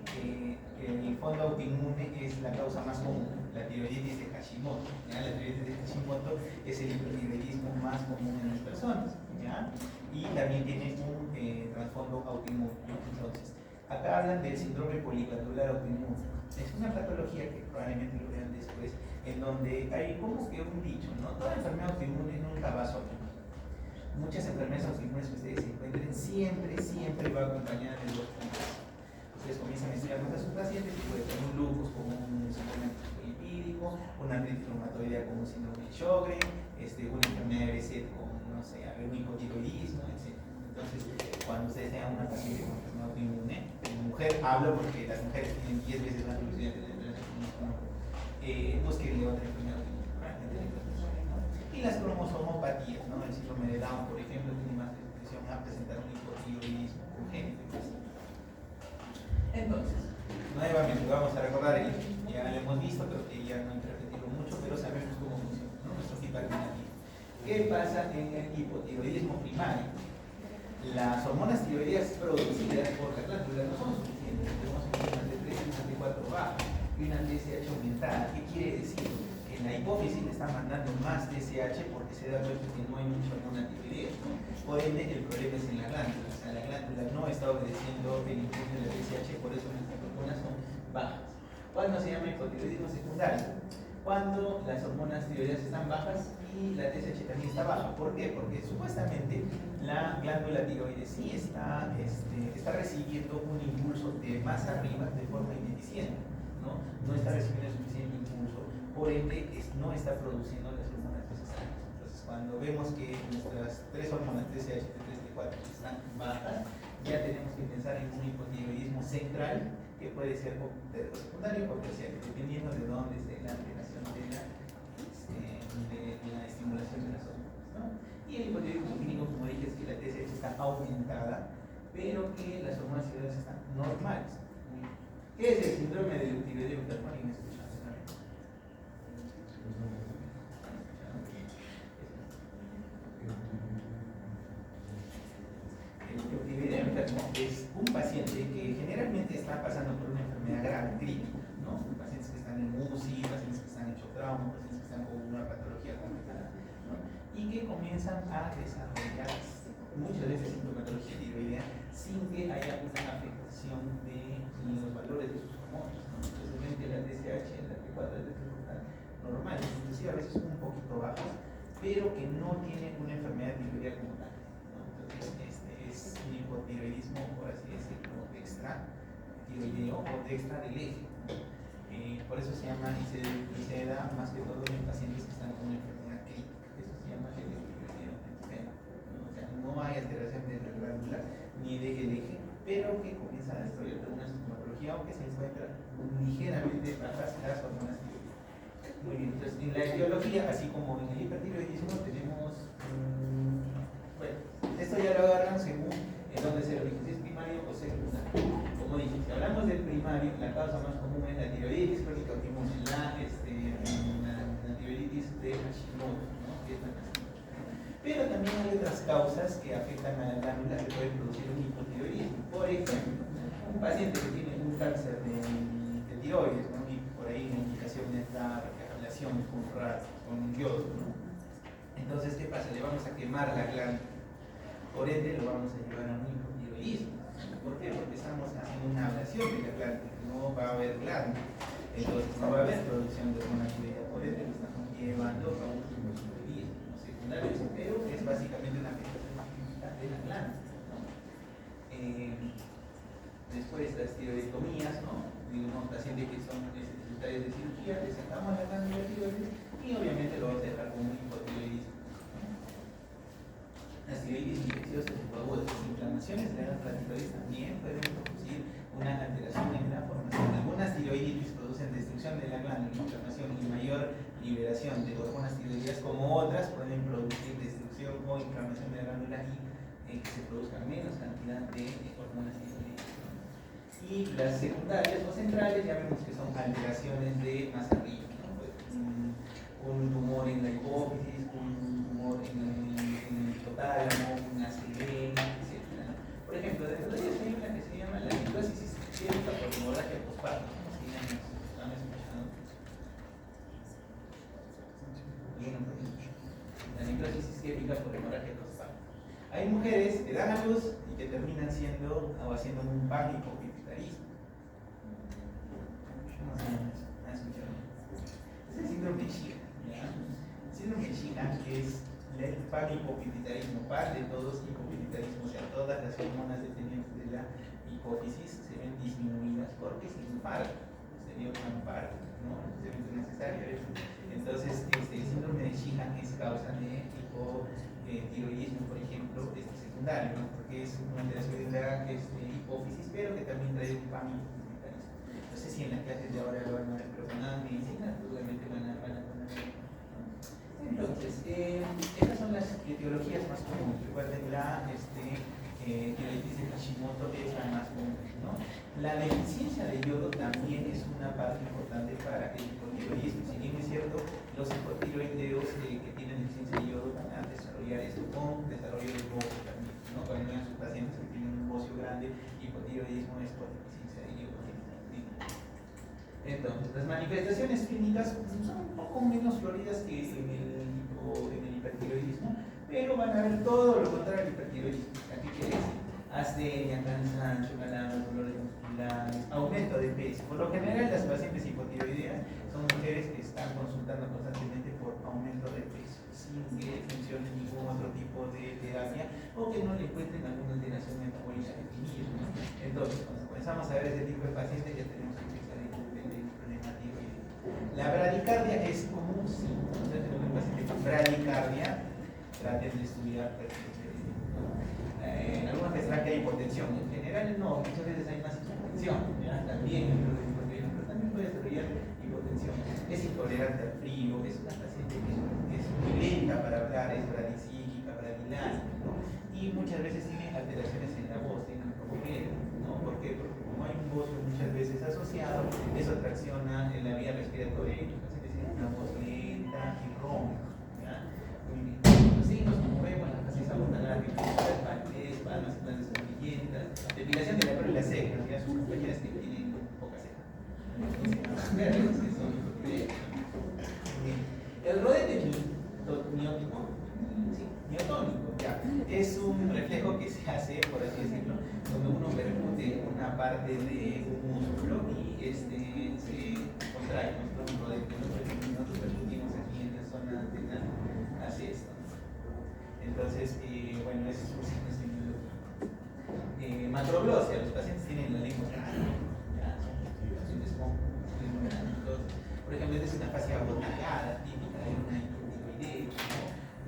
el fondo autoinmune es la causa más común, la tiroiditis de Hashimoto. ¿Ya? La tiroiditis de Hashimoto es el hipertiroidismo más común en las personas, ¿ya? Y también tiene un trasfondo autoinmune, ¿no? Entonces, acá hablan del síndrome poliglandular autoinmune. Es una patología que probablemente lo vean después, en donde hay como que un dicho, ¿no? Toda enfermedad autoinmune nunca va sola. Muchas enfermedades autoinmunes que ustedes encuentren siempre va acompañada de dos puntos. Ustedes comienzan a estudiar con sus pacientes y puede tener un lupus como un síndrome lipídico, una artritis reumatoidea como un síndrome de Sjögren, una enfermedad de Behçet con, no sé, un hipotiroidismo, etc. Entonces, cuando ustedes tengan una paciente con enfermedad autoinmune, mujer, hablo porque las mujeres tienen 10 veces más probabilidad de tener busquen otra enfermedad autoinmune, ¿no? Y las cromosomopatías, ¿no? El síndrome de Down, por ejemplo, tiene más predisposición a presentar un hipotiroidismo congénito. Entonces, nuevamente vamos a recordar, ya lo hemos visto, creo que ya no hay que repetirlo mucho, pero sabemos cómo funciona, ¿no? Nuestro feedback negativo. ¿Qué pasa en el hipotiroidismo primario? Las hormonas tiroideas producidas por la glándula no son suficientes. Tenemos una T3 y una T4 baja y una TSH aumentada. ¿Qué quiere decir? Que en la hipófisis le está mandando más TSH porque se da cuenta que no hay mucha hormona tiroidea. Por ende, el problema es en la glándula. O sea, la glándula no está obedeciendo el impulso de la TSH, por eso nuestras hormonas son bajas. ¿Cuándo se llama hipotiroidismo secundario? Cuando las hormonas tiroideas están bajas y la TSH también está baja. ¿Por qué? Porque supuestamente la glándula tiroides sí está recibiendo un impulso de más arriba de forma ineficiente, ¿no? No está recibiendo el suficiente impulso, por ende no está produciendo las hormonas necesarias. Entonces, cuando vemos que nuestras tres hormonas TSH, T3, T4 están bajas, ya tenemos que pensar en un hipotiroidismo central que puede ser secundario o terciario, dependiendo de dónde esté la alteración de la estimulación de las hormonas, ¿no? Y el hipotiroidismo clínico, como dije, es que la TSH está aumentada, pero que las hormonas tiroideas están normales. ¿Qué es el síndrome del hipotiroidismo hipertónico? El hipotiroidismo enfermo es un paciente que generalmente está pasando por una enfermedad grave, crítica, ¿no? Pacientes que están en UCI, pacientes que están hechos trauma, pacientes que están con una patología complicada, ¿no? Y que comienzan a desarrollar muchas veces sintomatología tiroidea sin que haya una afectación de los valores de sus hormonas, ¿no? Especialmente la TSH, la T4, la T3 están normales, inclusive a veces un poquito bajas, pero que no tienen una enfermedad tiroidea como tal, ¿no? Entonces, es un hipotiroidismo, por así decirlo, extra tiroideo o extra del eje. Por eso se llama y se da más que todo en pacientes que están con una enfermedad crítica. Eso se llama el hipotiroideo extremo, ¿no? O sea, no hay alteración de la glándula ni del eje, pero que comienza a desarrollar una sintomatología o que se encuentra ligeramente bajas las hormonas tiroideas. Muy bien, entonces en la etiología, así como en el hipertiroidismo, tenemos, bueno, esto ya lo agarran según en dónde se origen, si es primario o secundario. Como dije, si hablamos del primario, la causa más común es la tiroiditis crónica autoinmune, la tiroiditis de Hashimoto, ¿no? Que es la más común. Pero también hay otras causas que afectan a la glándula que pueden producir un hipotiroidismo. Por ejemplo, un paciente que tiene un cáncer de tiroides, ¿no? Y por ahí la indicación es la relación con yodo, ¿no? Entonces, ¿qué pasa? Le vamos a quemar la glándula. Por ende, lo vamos a llevar a un hipotiroidismo. ¿Por qué? Porque estamos haciendo una ablación de la glándula. No va a haber glándula. Entonces, no va a haber producción de hormona tiroidea. Por ende, lo estamos llevando a un hipotiroidismo secundario, pero es básicamente una afectación química de la glándula, ¿no? Después, las tiroidectomías, ¿no? Digamos, pacientes que son necesitarios de cirugía, le sacamos la glándula tiroides y obviamente lo vamos a dejar como un hipotiroidismo. Las tiroides infecciosas y agudas, las inflamaciones de la tiroides también pueden producir una alteración en la formación. Algunas tiroiditis producen destrucción de la glándula, inflamación y mayor liberación de hormonas tiroideas, como otras pueden producir destrucción o inflamación de la glándula y que se produzca menos cantidad de hormonas tiroideas, ¿no? Y las secundarias o centrales ya vemos que son alteraciones de más arriba, ¿no? Pues, un tumor en la hipófisis, un tumor en el hipotálamo, una selena, etc. Por ejemplo, dentro de ellas hay una que se llama la necrosis isquémica por hemorragia postparto. ¿Sí han escuchado? La necrosis isquémica por hemorragia postparto. Hay mujeres que dan a luz y que terminan siendo o haciendo un pánico pituitarismo. ¿Han escuchado? Es el síndrome de Shiga. El síndrome de Shiga es el panhipopituitarismo, par de todos hipopituitarismo, o sea, todas las hormonas dependientes de la hipófisis se ven disminuidas porque se infarta, sería un parto, ¿no? Es necesario eso. Entonces, el síndrome de Shiga es causa de hipotiroidismo, por ejemplo, se secundario, ¿no? Porque es una alteración de la hipófisis, pero que también trae dopamina. No sé si en las clases de ahora lo van a ver, pero con nada medicina, seguramente van a ver. Entonces, estas son las etiologías más comunes. Recuerden, la tiroiditis de Hashimoto es la más común, ¿no? La deficiencia de yodo también es una parte importante para el hipotiroidismo. Si bien es cierto, los hipotiroideos que tienen deficiencia de yodo van a desarrollar esto con desarrollo del bocio también, ¿no? Cuando vean sus pacientes que tienen un bocio grande, hipotiroidismo es por deficiencia de yodo. Entonces, las manifestaciones clínicas son un poco menos floridas que en el hipertiroidismo, pero van a ver todo lo contrario al hipertiroidismo. ¿Qué quiere decir? Astenia, cansancio, calambres, dolores musculares, aumento de peso. Por lo general, las pacientes hipotiroideas son mujeres que están consultando constantemente por aumento de peso, sin que funcione ningún otro tipo de terapia o que no le encuentren alguna alteración metabólica definida, ¿no? Entonces, cuando comenzamos a ver ese tipo de pacientes, ya tenemos que empezar a entender el problema tiroideo. La bradicardia es común, sí. Entonces, tenemos un paciente con bradicardia, traten de estudiar algunas pensaban que hay hipotensión, en general no, muchas veces hay más hipotensión, ¿ya? También pero también puede desarrollar hipotensión. Es intolerante al frío, es una paciente que es muy lenta para hablar, es bradicílica, bradilánica, ¿no? Y muchas veces tiene alteraciones en la voz, tiene cojear, ¿no? ¿Por qué? Porque como hay un bocio muchas veces asociado, eso tracciona en la vía respiratoria y los pacientes tienen una voz lenta y ronca, ¿ya? Muy bien. Los signos, como vemos, la paciente aguanta la palmas, planes servilletas, depilación de la pelo y la ceja, ya sus compañeras que tienen poca ceja. El rodete miotónico, ya, es un reflejo que se hace, por así decirlo, donde uno percute una parte de un músculo y se contrae, un rodete, nosotros percutimos aquí en la zona antenal, hace esto. Entonces, bueno, ese es un signo macroglosia, los pacientes tienen la lengua ya, son pacientes con por ejemplo, es una fascia agotallada, típica de una hipotiroidea,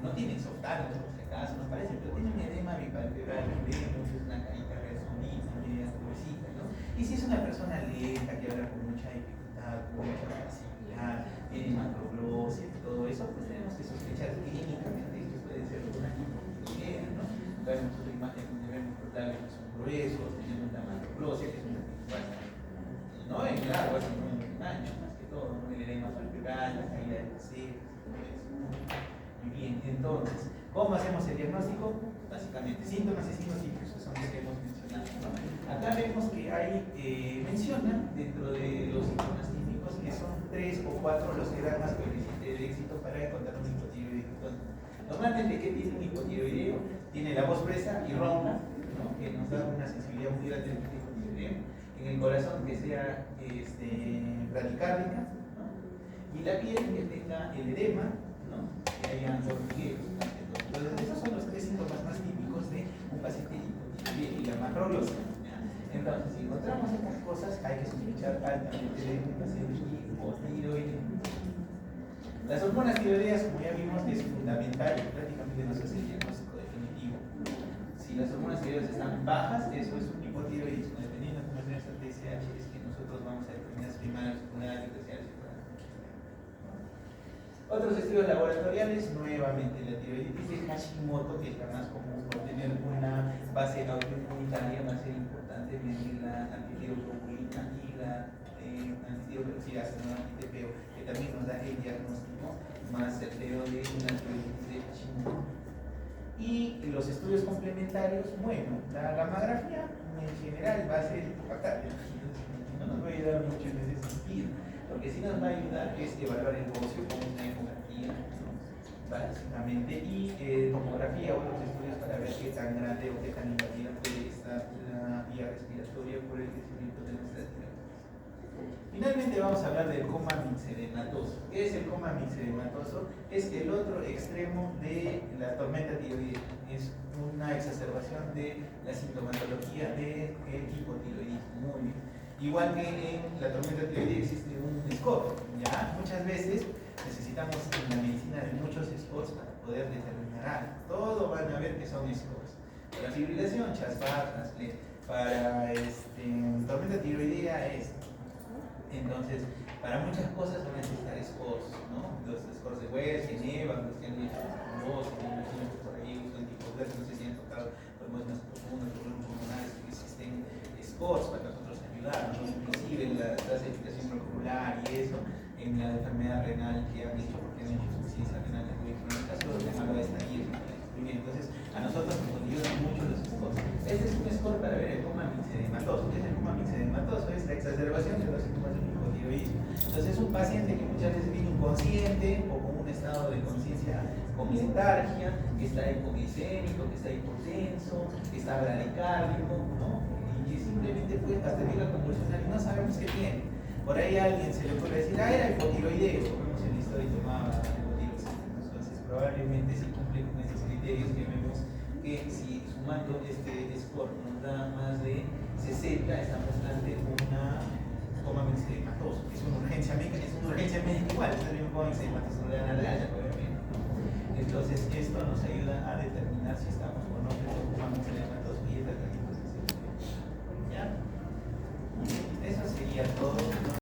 no tienen softales, por si acaso, no parece, pero tienen un edema bipalpebral, es una carita resonita, media gruesita, ¿no? Y si es una persona lenta, que habla con mucha dificultad, con mucha facilidad, tiene macroglosia y todo eso, pues tenemos que sospechar clínicamente esto puede ser una hipotiroidea, ¿no? Vemos otra imagen donde vemos los labios que son gruesos, tenemos la macroglosia, que es una principal, no en largo, sino en ancho, más que todo, ¿no? El edema palpebral, la caída de las cejas, todo eso. Muy bien, entonces, ¿cómo hacemos el diagnóstico? Básicamente, síntomas y signos típicos, que son los que hemos mencionado, ¿no? Acá vemos que hay, mencionan dentro de los síntomas típicos que son 3 o 4 los que dan más coeficiente de éxito para encontrar un hipotiroideo. Normalmente, ¿qué tiene un hipotiroideo? Tiene la voz presa y ronca, ¿no? Que nos da una sensibilidad muy grande al hipotiroideo. En el corazón que sea bradicárdica, ¿no? Y la piel que tenga el edema, ¿no? Que haya hormigueros. Entonces, esos son los 3 síntomas más típicos de un paciente hipotiroideo y la macroglosia. Entonces, si encontramos estas cosas, hay que sospechar altamente de un paciente hipotiroideo. Las hormonas tiroideas, como ya vimos, es fundamental, prácticamente nos hace el diagnóstico definitivo. Si las hormonas tiroideas están bajas, eso es un hipotiroidismo. Dependiendo de cómo sea esta TSH, es que nosotros vamos a determinar si primario, secundario, terciario, secundario. Otros estudios laboratoriales, nuevamente la tiroiditis de Hashimoto, que es la más común por tener una base autoinmunitaria, va a ser importante medir la antitiroglobulina y la antitiroperoxidasa, ¿no? Anti-TPO, que también nos da el diagnóstico más certero de una tiroiditis de Hashimoto. Y los estudios complementarios, bueno, la gammagrafía en general va a ser fatal, no nos va a ayudar mucho en ese sentido. Lo que sí nos va a ayudar es evaluar el bocio con una ecografía, ¿no? Básicamente, y tomografía o otros estudios para ver qué tan grande o qué tan invasiva puede estar la vía respiratoria por el crecimiento de nuestra tiroides. Finalmente vamos a hablar del coma mixedematoso. ¿Qué es el coma mixedematoso? Es el otro extremo de la tormenta tiroidea. Es una exacerbación de la sintomatología del hipotiroidismo. Muy bien. Igual que en la tormenta tiroidea existe un score, ¿ya? Muchas veces necesitamos en la medicina de muchos scores para poder determinar algo. Todo van a ver que son scores. Para fibrilación, CHASPAR, para tormenta tiroidea, entonces, para muchas cosas van a necesitar scores, ¿no? Los scores de Wells, Geneva, los que han hecho con vos, me imagino que por ahí usan tipos de, no sé si han tocado problemas más profundos, problemas pulmonares, que existen scores para nosotros ayudar, ¿no? Inclusive en la clasificación molecular y eso, en la enfermedad renal que han hecho, porque han hecho insuficiencia renal en el caso de han hablado de estadías. Entonces, a nosotros nos ayudan mucho los scores. Este es un score para ver el coma mixedematoso. ¿Qué es el coma mixedematoso? Es la exacerbación de los síntomas del hipotiroidismo. Entonces, es un paciente que muchas veces viene inconsciente o con un estado de conciencia con letargia, que está hipoglicémico, que está hipotenso, que está bradicárdico, ¿no? Y que simplemente puede hasta llegar a convulsionar y no sabemos qué tiene. Por ahí a alguien se le puede decir, era hipotiroideo, como se listo y tomaba hipotiroideo. Entonces, probablemente sí cumple con esos criterios que vemos que si sumando este score nos da más de 60, estamos ante una coma mixedematoso. Es una urgencia médica, igual, es el mismo coma mixedematoso, no le dan a la obviamente, ¿no? Entonces, esto nos ayuda a determinar si está